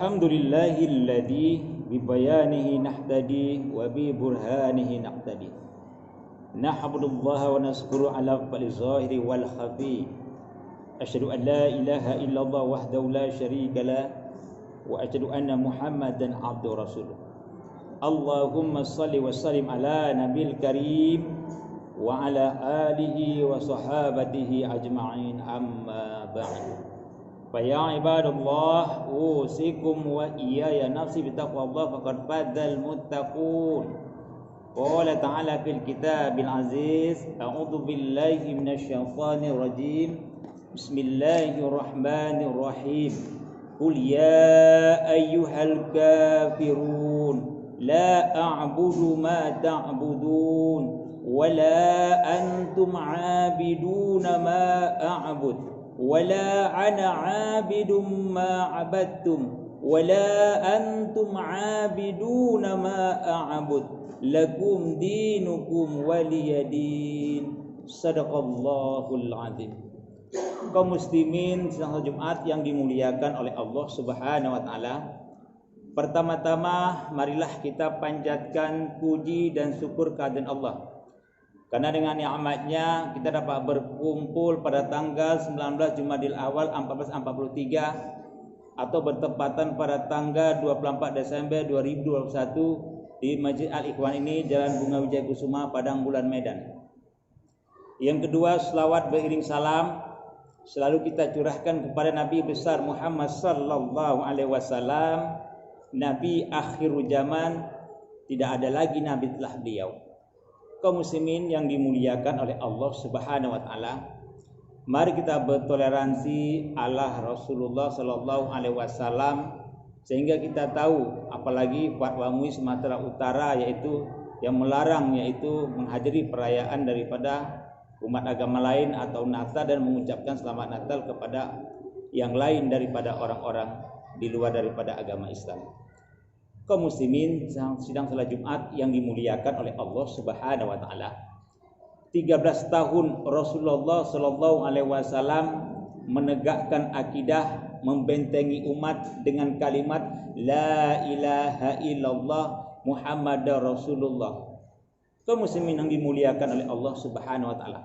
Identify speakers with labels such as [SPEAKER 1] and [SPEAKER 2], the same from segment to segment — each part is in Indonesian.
[SPEAKER 1] Alhamdulillahilladzi bibayanihi nahtadi wa bi burhanihi naqtadi. Nahmadullaha wa naskuru ala fali zahiri wal khafi. Asyhadu an la ilaha illallah wahdahu la syarika lah wa asyhadu anna Muhammadan abduhu rasuluh. Allahumma shalli wa sallim ala nabil karim wa ala alihi wa sahabatihi ajma'in, amma ba'du. Fa ya ibadallah, usikum wa iyaya nafsi bitaqwallah faqad fadzal muttaqun. Qala ta'ala fil kitabil aziz, a'udzu billahi minasyaitonir rajim. Bismillahirrahmanirrahim. Qul ya ayyuhal kafirun la a'budu ma ta'budun wa la antum 'abiduna ma a'bud wala ana 'abidum ma 'abadtum wala antum 'abiduna ma a'bud lakum dinukum waliyadin. Sadaqallahul azim. Kaum muslimin sidang Jumat yang dimuliakan oleh Allah Subhanahu wa taala, pertama-tama marilah kita panjatkan puji dan syukur kehadirat Allah. Karena dengan nikmatnya kita dapat berkumpul pada tanggal 19 Jumadil Awal 1443 atau bertepatan pada tanggal 24 Desember 2021 di Masjid Al-Ikhwan ini, Jalan Bunga Wijaya Kusuma, Padang Bulan, Medan. Yang kedua, selawat beriring salam selalu kita curahkan kepada Nabi besar Muhammad sallallahu alaihi wasallam, Nabi akhirul zaman, tidak ada lagi nabi setelah beliau. Kaum muslimin yang dimuliakan oleh Allah Subhanahu wa taala, mari kita bertoleransi ala Rasulullah sallallahu alaihi wasallam sehingga kita tahu, apalagi fatwa MUI Sumatera Utara yaitu yang melarang yaitu menghadiri perayaan daripada umat agama lain atau Natal dan mengucapkan selamat Natal kepada yang lain daripada orang-orang di luar daripada agama Islam. Kaum muslimin sidang salat Jumat yang dimuliakan oleh Allah Subhanahu wa taala. 13 tahun Rasulullah sallallahu alaihi wasallam menegakkan akidah, membentengi umat dengan kalimat la ilaha illallah Muhammadar Rasulullah. Kaum muslimin yang dimuliakan oleh Allah Subhanahu wa taala.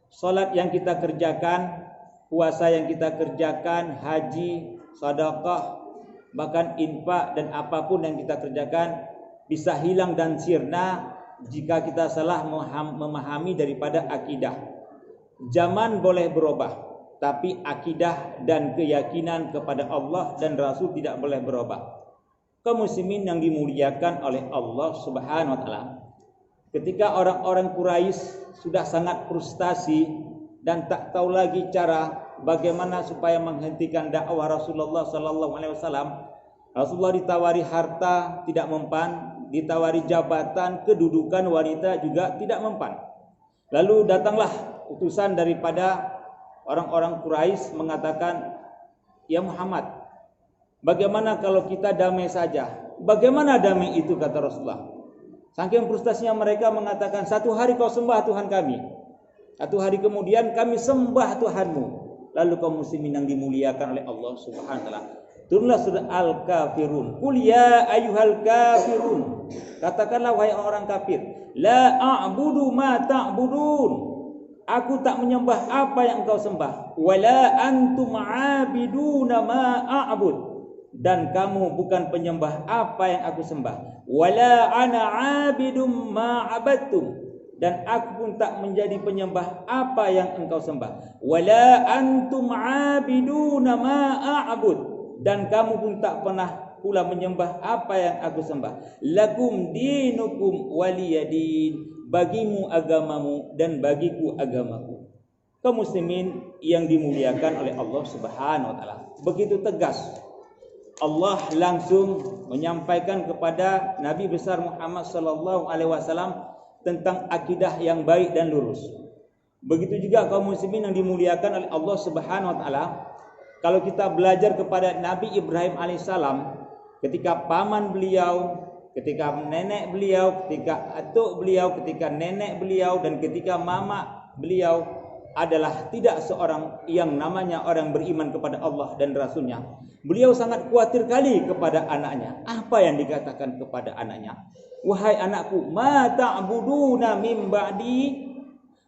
[SPEAKER 1] Salat yang kita kerjakan, puasa yang kita kerjakan, haji, sedekah, bahkan infak dan apapun yang kita kerjakan bisa hilang dan sirna jika kita salah memahami daripada akidah. Zaman boleh berubah, tapi akidah dan keyakinan kepada Allah dan Rasul tidak boleh berubah. Kaum muslimin yang dimuliakan oleh Allah Subhanahu wa taala, ketika orang-orang Quraisy sudah sangat frustasi dan tak tahu lagi cara bagaimana supaya menghentikan dakwah Rasulullah sallallahu alaihi wasallam. Rasulullah ditawari harta tidak mempan, ditawari jabatan, kedudukan wanita juga tidak mempan. Lalu datanglah utusan daripada orang-orang Quraisy mengatakan, "Ya Muhammad, bagaimana kalau kita damai saja?" "Bagaimana damai itu?" kata Rasulullah. Saking frustasinya mereka mengatakan, "Satu hari kau sembah Tuhan kami, satu hari kemudian kami sembah Tuhanmu." Lalu kaum muslimin yang dimuliakan oleh Allah Subhanahu wa taala, turunlah surah Al-Kafirun. Qul ya ayyuhal kafirun, katakanlah wahai orang kafir, la a'budu ma ta'budun, aku tak menyembah apa yang engkau sembah, wala antum 'abiduna ma a'bud, dan kamu bukan penyembah apa yang aku sembah, wala ana 'abidum ma 'abadtum, dan aku pun tak menjadi penyembah apa yang engkau sembah, wala antum 'abiduna ma a'bud, dan kamu pun tak pernah pula menyembah apa yang aku sembah. Lakum dinukum waliyadin, bagimu agamamu dan bagiku agamaku. Kaum muslimin yang dimuliakan oleh Allah Subhanahu wa taala, begitu tegas Allah langsung menyampaikan kepada Nabi besar Muhammad sallallahu alaihi wasallam tentang akidah yang baik dan lurus. Begitu juga kaum muslimin yang dimuliakan oleh Allah Subhanahu wa taala, kalau kita belajar kepada Nabi Ibrahim alaihissalam, ketika paman beliau, ketika nenek beliau, ketika atuk beliau, ketika nenek beliau, dan ketika mama beliau adalah tidak seorang yang namanya orang beriman kepada Allah dan Rasulnya. Beliau sangat khawatir kali kepada anaknya. Apa yang dikatakan kepada anaknya? Wahai anakku, ma ta'buduna min ba'di,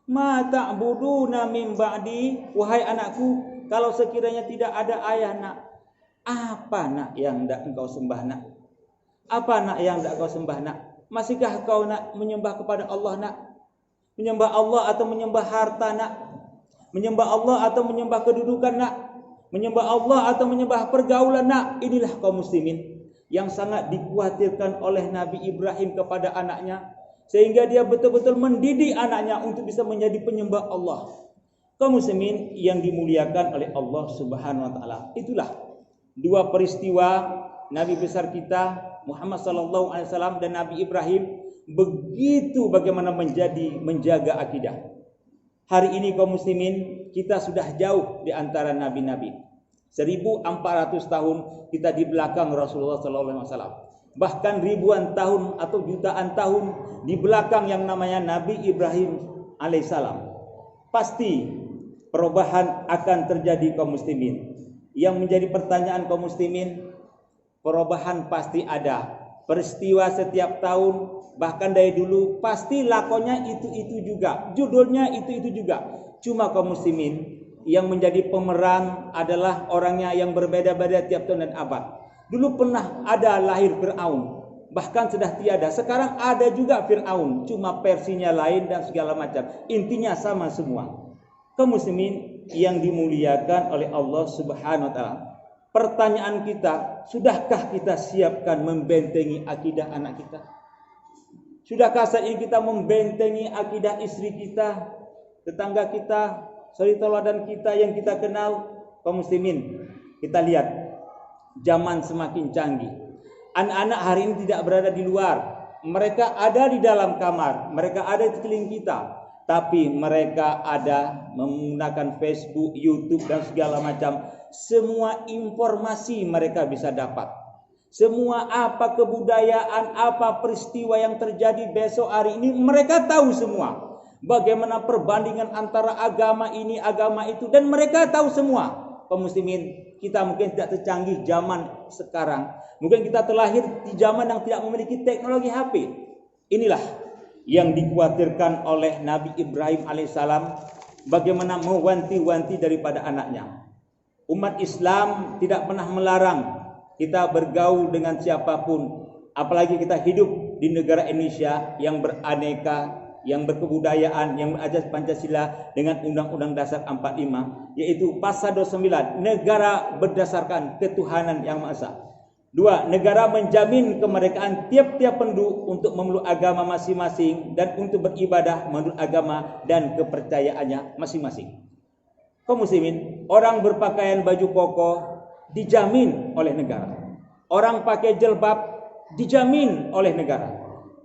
[SPEAKER 1] ma ta'buduna min ba'di. Wahai anakku, kalau sekiranya tidak ada ayah nak, apa nak yang hendak engkau sembah nak? Apa nak yang hendak kau sembah nak? Masihkah kau nak menyembah kepada Allah nak? Menyembah Allah atau menyembah harta nak? Menyembah Allah atau menyembah kedudukan nak? Menyembah Allah atau menyembah pergaulan nak? Inilah kaum muslimin yang sangat dikhawatirkan oleh Nabi Ibrahim kepada anaknya, sehingga dia betul-betul mendidik anaknya untuk bisa menjadi penyembah Allah. Kaum muslimin yang dimuliakan oleh Allah Subhanahu wa taala. Itulah dua peristiwa Nabi besar kita Muhammad sallallahu alaihi wasallam dan Nabi Ibrahim, begitu bagaimana menjaga akidah. Hari ini kaum muslimin, kita sudah jauh di antara nabi-nabi. 1400 tahun kita di belakang Rasulullah sallallahu alaihi wasallam. Bahkan ribuan tahun atau jutaan tahun di belakang yang namanya Nabi Ibrahim alaihissalam. Pasti perubahan akan terjadi kaum muslimin. Yang menjadi pertanyaan kaum muslimin, perubahan pasti ada. Peristiwa setiap tahun, bahkan dari dulu pasti lakonnya itu-itu juga, judulnya itu-itu juga. Cuma kaum muslimin yang menjadi pemeran adalah orangnya yang berbeda-beda tiap tahun dan abad. Dulu pernah ada lahir Fir'aun, bahkan sudah tiada. Sekarang ada juga Fir'aun, cuma versinya lain dan segala macam. Intinya sama semua. Kaum muslimin yang dimuliakan oleh Allah Subhanahu wa taala. Pertanyaan kita, sudahkah kita siapkan membentengi akidah anak kita? Sudahkah saat ini kita membentengi akidah istri kita, tetangga kita, suri tauladan kita yang kita kenal? Kaum muslimin, kita lihat zaman semakin canggih. Anak-anak hari ini tidak berada di luar. Mereka ada di dalam kamar, mereka ada di sekeliling kita, tapi mereka ada menggunakan Facebook, YouTube dan segala macam. Semua informasi mereka bisa dapat. Semua apa kebudayaan, apa peristiwa yang terjadi besok hari ini, mereka tahu semua. Bagaimana perbandingan antara agama ini, agama itu, dan mereka tahu semua. Kaum muslimin, kita mungkin tidak secanggih zaman sekarang. Mungkin kita terlahir di zaman yang tidak memiliki teknologi HP. Inilah yang dikhawatirkan oleh Nabi Ibrahim alaihissalam, bagaimana mewanti-wanti daripada anaknya. Umat Islam tidak pernah melarang kita bergaul dengan siapapun, apalagi kita hidup di negara Indonesia yang beraneka, yang berkebudayaan, yang berajas Pancasila dengan Undang-Undang Dasar 45, yaitu pasal 29, negara berdasarkan ketuhanan yang Maha Esa. 2, negara menjamin kemerdekaan tiap-tiap penduduk untuk memeluk agama masing-masing dan untuk beribadah menurut agama dan kepercayaannya masing-masing. Kaum muslimin, orang berpakaian baju koko dijamin oleh negara. Orang pakai jilbab dijamin oleh negara.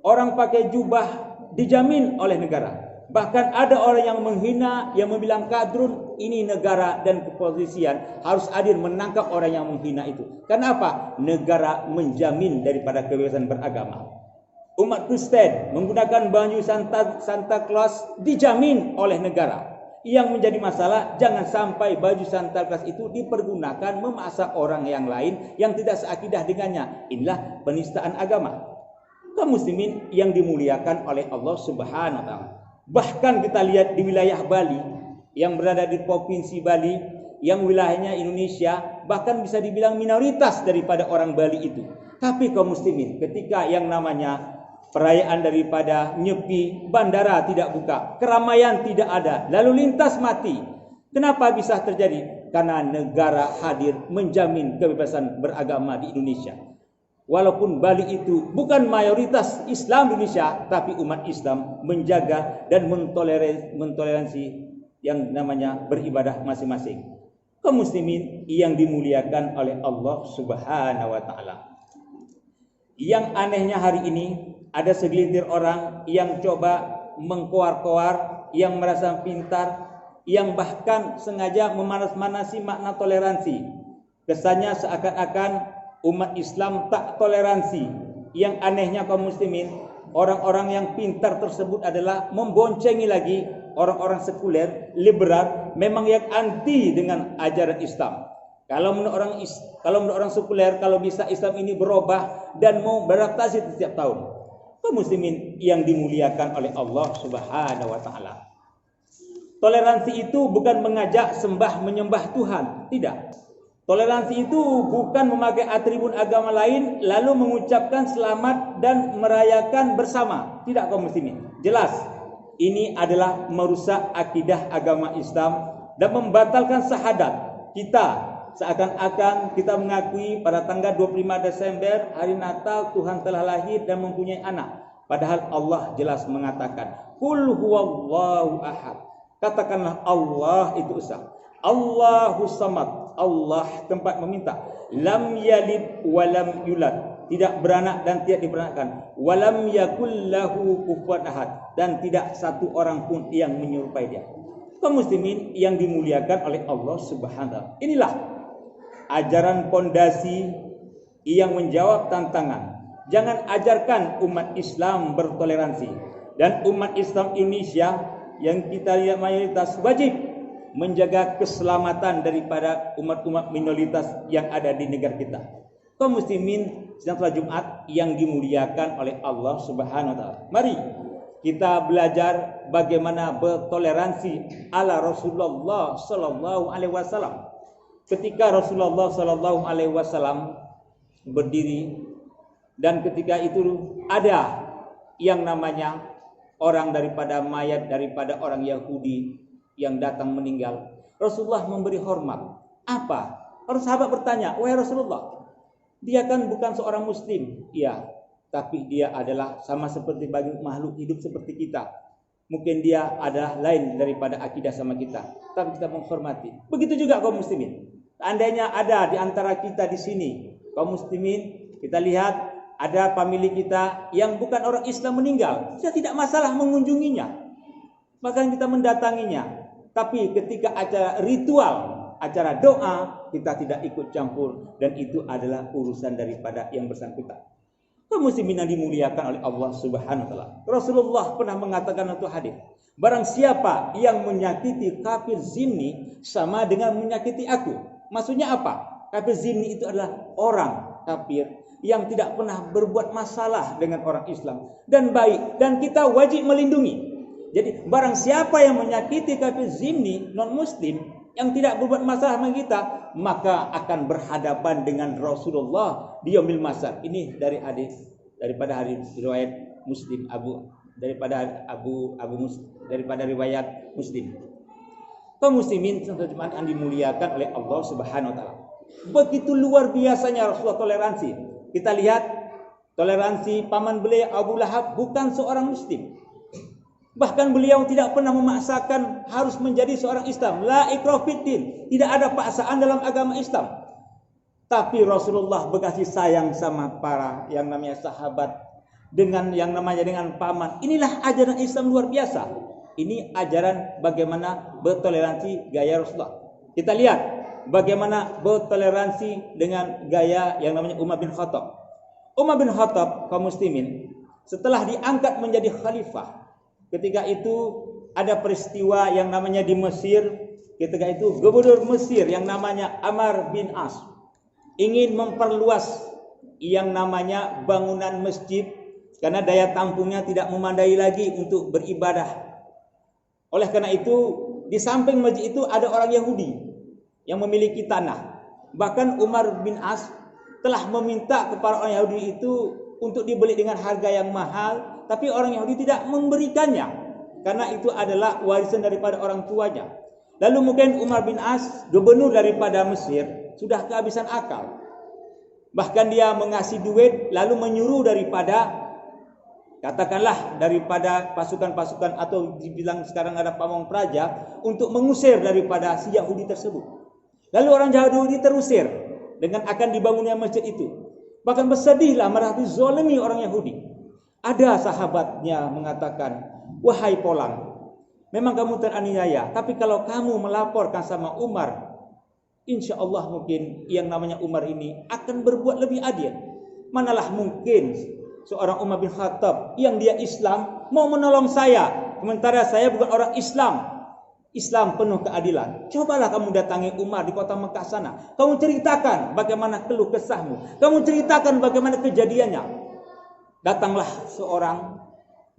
[SPEAKER 1] Orang pakai jubah dijamin oleh negara. Bahkan ada orang yang menghina, yang membilang kadrun, ini negara dan kepolisian harus hadir menangkap orang yang menghina itu. Kenapa? Negara menjamin daripada kebebasan beragama. Umat Kristen menggunakan baju Santa Claus dijamin oleh negara. Yang menjadi masalah, jangan sampai baju Santa Claus itu dipergunakan memaksa orang yang lain yang tidak seakidah dengannya. Inilah penistaan agama. Kaum muslimin yang dimuliakan oleh Allah Subhanahu wa taala. Bahkan kita lihat di wilayah Bali yang berada di provinsi Bali, yang wilayahnya Indonesia, bahkan bisa dibilang minoritas daripada orang Bali itu. Tapi kaum muslimin, ketika yang namanya perayaan daripada Nyepi, bandara tidak buka, keramaian tidak ada, lalu lintas mati. Kenapa bisa terjadi? Karena negara hadir menjamin kebebasan beragama di Indonesia. Walaupun Bali itu bukan mayoritas Islam Indonesia, tapi umat Islam menjaga dan mentoleransi yang namanya beribadah masing-masing. Kaum muslimin yang dimuliakan oleh Allah Subhanahu wa taala. Yang anehnya hari ini, ada segelintir orang yang coba mengkoar-koar, yang merasa pintar, yang bahkan sengaja memanas-manasi makna toleransi. Kesannya seakan-akan umat Islam tak toleransi. Yang anehnya kaum muslimin, orang-orang yang pintar tersebut adalah memboncengi lagi orang-orang sekuler, liberal, memang yang anti dengan ajaran Islam. Kalau menurut orang sekuler, kalau bisa Islam ini berubah dan mau beradaptasi setiap tahun. Kaum muslimin yang dimuliakan oleh Allah Subhanahu wa taala. Toleransi itu bukan mengajak sembah menyembah Tuhan, tidak. Toleransi itu bukan memakai atribut agama lain lalu mengucapkan selamat dan merayakan bersama. Tidak, kaum muslimin. Jelas, ini adalah merusak akidah agama Islam dan membatalkan syahadat kita. Seakan-akan kita mengakui pada tanggal 25 Desember hari Natal Tuhan telah lahir dan mempunyai anak. Padahal Allah jelas mengatakan, Qul huwallahu ahad. Katakanlah Allah itu esa. Allahu samad. Allah tempat meminta. Lam yalid walam yulad. Tidak beranak dan tidak diperanakkan. Walam yakul lahu kufuwan ahad. Dan tidak satu orang pun yang menyerupai dia. Kaum muslimin yang dimuliakan oleh Allah Subhanahu wa taala. Inilah ajaran pondasi yang menjawab tantangan. Jangan ajarkan umat Islam bertoleransi. Dan umat Islam Indonesia yang kita lihat mayoritas wajib menjaga keselamatan daripada umat-umat minoritas yang ada di negara kita. Kaum muslimin sedang salat Jumat yang dimuliakan oleh Allah Subhanahu wa taala. Mari kita belajar bagaimana bertoleransi ala Rasulullah sallallahu alaihi wasallam. Ketika Rasulullah sallallahu alaihi wasallam berdiri dan ketika itu ada yang namanya orang daripada mayat daripada orang Yahudi yang datang meninggal, Rasulullah memberi hormat. Apa? Para sahabat bertanya, "Wahai Rasulullah, dia kan bukan seorang muslim." Iya, tapi dia adalah sama seperti bagi makhluk hidup seperti kita. Mungkin dia adalah lain daripada akidah sama kita, tapi kita menghormati. Begitu juga kaum muslimin. Seandainya ada di antara kita di sini kaum muslimin, kita lihat ada pemilik kita yang bukan orang Islam meninggal, kita tidak masalah mengunjunginya, bahkan kita mendatanginya. Tapi ketika acara ritual, acara doa, kita tidak ikut campur, dan itu adalah urusan daripada yang bersangkutan. Kaum muslimin yang dimuliakan oleh Allah Subhanahu wa taala. Rasulullah pernah mengatakan satu hadis, barang siapa yang menyakiti kafir zimmi sama dengan menyakiti aku. Maksudnya apa? Kafir zimmi itu adalah orang kafir yang tidak pernah berbuat masalah dengan orang Islam dan baik, dan kita wajib melindungi. Jadi barang siapa yang menyakiti kafir zimmi non muslim yang tidak berbuat masalah dengan kita, maka akan berhadapan dengan Rasulullah di yaumil mahsyar. Ini dari hadis daripada hadis riwayat Muslim daripada riwayat Muslim. Kaum muslimin yang dimuliakan oleh Allah Subhanahu wa taala. Begitu luar biasanya Rasulullah toleransi. Kita lihat toleransi paman beliau Abu Lahab bukan seorang muslim. Bahkan beliau tidak pernah memaksakan harus menjadi seorang Islam. La ikrah fiddin. Tidak ada paksaan dalam agama Islam. Tapi Rasulullah berkasih sayang sama para yang namanya sahabat dengan yang namanya dengan paman. Inilah ajaran Islam luar biasa. Ini ajaran bagaimana bertoleransi gaya Rasulullah. Kita lihat bagaimana bertoleransi dengan gaya yang namanya Umar bin Khattab. Umar bin Khattab kaum muslimin setelah diangkat menjadi khalifah, ketika itu ada peristiwa yang namanya di Mesir. Ketika itu gubernur Mesir yang namanya Amr bin As ingin memperluas yang namanya bangunan masjid karena daya tampungnya tidak memadai lagi untuk beribadah. Oleh karena itu di samping masjid itu ada orang Yahudi yang memiliki tanah. Bahkan Umar bin As telah meminta kepada orang Yahudi itu untuk dibeli dengan harga yang mahal, tapi orang Yahudi tidak memberikannya karena itu adalah warisan daripada orang tuanya. Lalu mungkin Umar bin As, gubernur daripada Mesir, sudah kehabisan akal. Bahkan dia mengasih duit lalu menyuruh daripada katakanlah daripada pasukan-pasukan atau dibilang sekarang ada pamong praja untuk mengusir daripada si Yahudi tersebut. Lalu orang Yahudi terusir dengan akan dibangunnya masjid itu. Bahkan bersedihlah merasa dizalimi orang Yahudi. Ada sahabatnya mengatakan, "Wahai Polang, memang kamu teraniaya, tapi kalau kamu melaporkan sama Umar, insya Allah mungkin yang namanya Umar ini akan berbuat lebih adil. Manalah mungkin seorang Umar bin Khattab yang dia Islam mau menolong saya, sementara saya bukan orang Islam. Islam penuh keadilan. Cobalah kamu datangi Umar di kota Mekah sana. Kamu ceritakan bagaimana keluh kesahmu. Kamu ceritakan bagaimana kejadiannya. Datanglah seorang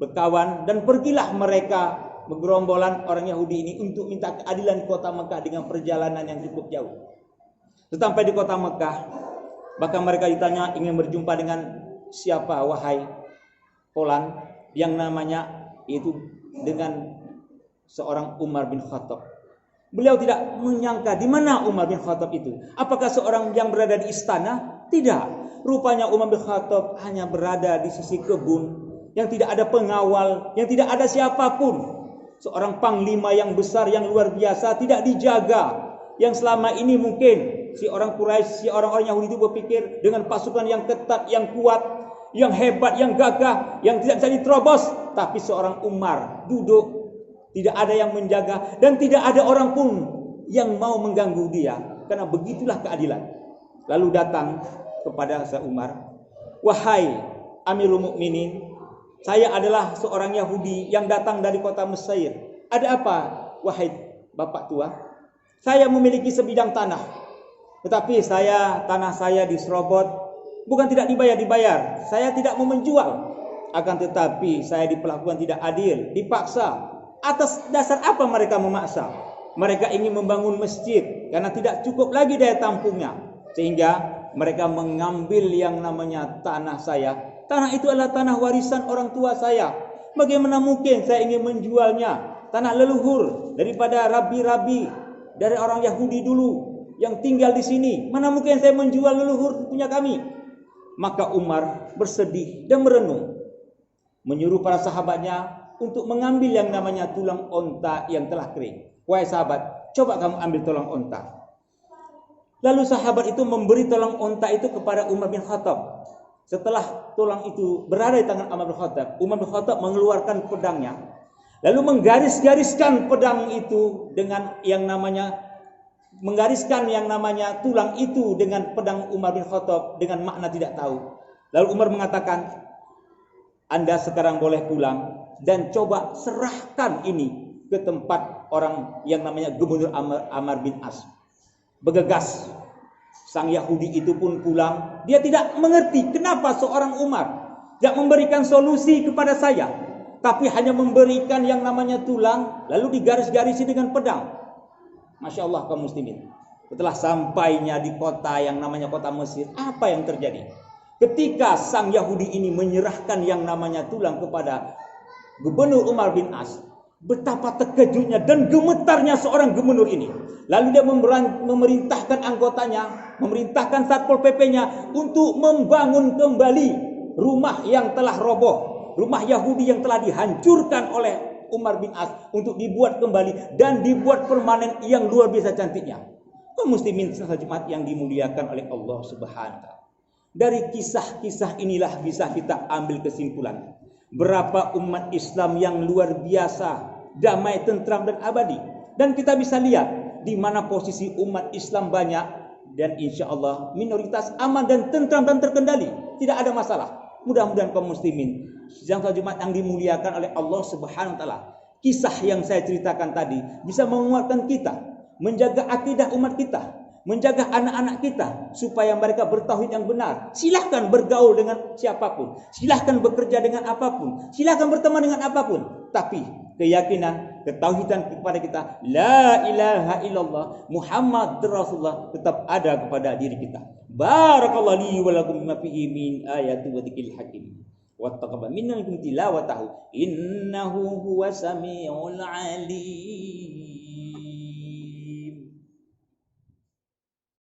[SPEAKER 1] berkawan dan pergilah mereka bergerombolan orang Yahudi ini untuk minta keadilan di kota Mekah dengan perjalanan yang cukup jauh. Sampai di kota Mekah, bahkan mereka ditanya ingin berjumpa dengan siapa wahai Fulan, yang namanya itu dengan seorang Umar bin Khattab. Beliau tidak menyangka di mana Umar bin Khattab itu. Apakah seorang yang berada di istana? Tidak. Rupanya Umar bin Khattab hanya berada di sisi kebun yang tidak ada pengawal, yang tidak ada siapapun. Seorang panglima yang besar, yang luar biasa, tidak dijaga. Yang selama ini mungkin si orang Quraisy, si orang-orang Yahudi itu berpikir dengan pasukan yang ketat, yang kuat, yang hebat, yang gagah, yang tidak bisa diterobos. Tapi seorang Umar duduk, tidak ada yang menjaga, dan tidak ada orang pun yang mau mengganggu dia, karena begitulah keadilan. Lalu datang kepada Umar, wahai Amirul Mukminin, saya adalah seorang Yahudi yang datang dari kota Mesir. Ada apa, wahai bapak tua? Saya memiliki sebidang tanah, tetapi tanah saya diserobot, bukan tidak dibayar. Saya tidak mau menjual, akan tetapi saya diperlakukan tidak adil, dipaksa. Atas dasar apa mereka memaksa? Mereka ingin membangun masjid karena tidak cukup lagi daya tampungnya, sehingga mereka mengambil yang namanya tanah saya. Tanah itu adalah tanah warisan orang tua saya. Bagaimana mungkin saya ingin menjualnya? Tanah leluhur daripada rabi-rabi dari orang Yahudi dulu yang tinggal di sini. Mana mungkin saya menjual leluhur punya kami? Maka Umar bersedih dan merenung, menyuruh para sahabatnya untuk mengambil yang namanya tulang onta yang telah kering. Wahai sahabat, coba kamu ambil tulang onta. Lalu sahabat itu memberi tulang onta itu kepada Umar bin Khattab. Setelah tulang itu berada di tangan Umar bin Khattab mengeluarkan pedangnya, lalu menggaris-gariskan pedang itu dengan yang namanya tulang itu dengan pedang Umar bin Khattab dengan makna tidak tahu. Lalu Umar mengatakan, Anda sekarang boleh pulang dan coba serahkan ini ke tempat orang yang namanya Gubernur Amr bin As. Bergegas sang Yahudi itu pun pulang. Dia tidak mengerti kenapa seorang Umar tidak memberikan solusi kepada saya, tapi hanya memberikan yang namanya tulang lalu digaris-garisi dengan pedang. Masya Allah kaum muslimin. Setelah sampainya di kota yang namanya kota Mesir, apa yang terjadi? Ketika sang Yahudi ini menyerahkan yang namanya tulang kepada Gubernur Umar bin As, betapa terkejutnya dan gemetarnya seorang gubernur ini. Lalu dia memerintahkan anggotanya, memerintahkan Satpol PP-nya untuk membangun kembali rumah yang telah roboh, rumah Yahudi yang telah dihancurkan oleh Umar bin As, untuk dibuat kembali dan dibuat permanen yang luar biasa cantiknya. Kaum muslimin salat Jumat yang dimuliakan oleh Allah Subhanahu wa taala. Dari kisah-kisah inilah bisa kita ambil kesimpulan. Berapa umat Islam yang luar biasa, damai, tentram dan abadi. Dan kita bisa lihat di mana posisi umat Islam banyak dan insya Allah minoritas aman dan tentram dan terkendali. Tidak ada masalah. Mudah-mudahan kaum muslimin yang salat Jumat yang dimuliakan oleh Allah Subhanahu wa taala, kisah yang saya ceritakan tadi bisa menguatkan kita, menjaga akidah umat kita, menjaga anak-anak kita supaya mereka bertauhid yang benar. Silahkan bergaul dengan siapapun, silahkan bekerja dengan apapun, silahkan berteman dengan apapun, tapi keyakinan, ketauhidan kepada kita, la ilaha illallah Muhammad Rasulullah, tetap ada kepada diri kita. Barakallahu li wa lakum bima fihi min ayati wa dzikril hakim. Wa taqabbal minna tilawatahu innahu huwas samiul alim.